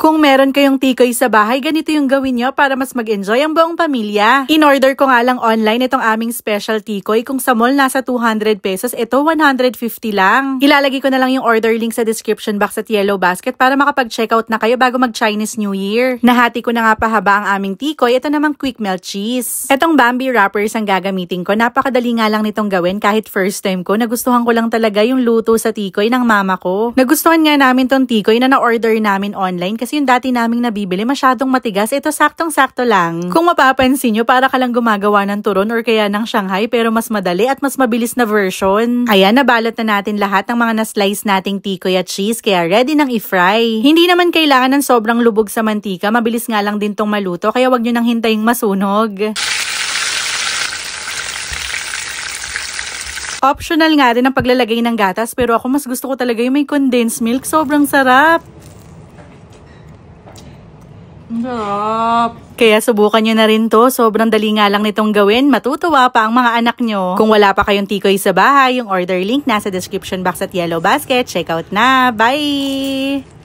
Kung meron kayong tikoy sa bahay, ganito yung gawin nyo para mas mag-enjoy ang buong pamilya. In-order ko nga lang online itong aming special tikoy. Kung sa mall nasa 200 pesos, ito 150 lang. Ilalagay ko na lang yung order link sa description box at yellow basket para makapag-checkout na kayo bago mag-Chinese New Year. Nahati ko na nga pahaba ang aming tikoy. Ito namang quick melt cheese. Itong Bambi wrappers ang gagamitin ko. Napakadali nga lang nitong gawin kahit first time ko. Nagustuhan ko lang talaga yung luto sa tikoy ng mama ko. Nagustuhan nga namin tong tikoy na na-order namin online kasi yung dati naming nabibili masyadong matigas. Ito saktong-sakto lang. Kung mapapansin nyo, para ka lang gumagawa ng turon or kaya ng Shanghai pero mas madali at mas mabilis na version. Ayan, nabalot na natin lahat ng mga na-slice nating tikoy at cheese kaya ready nang i-fry. Hindi naman kailangan ng sobrang lubog sa mantika. Mabilis nga lang din tong maluto kaya wag nyo nang hintaying masunog. Optional nga rin ang paglalagay ng gatas pero ako mas gusto ko talaga yung may condensed milk. Sobrang sarap. Sarap. Kaya subukan nyo na rin to. Sobrang dali nga lang nitong gawin. Matutuwa pa ang mga anak nyo. Kung wala pa kayong tikoy sa bahay, yung order link nasa description box at yellow basket. Check out na. Bye!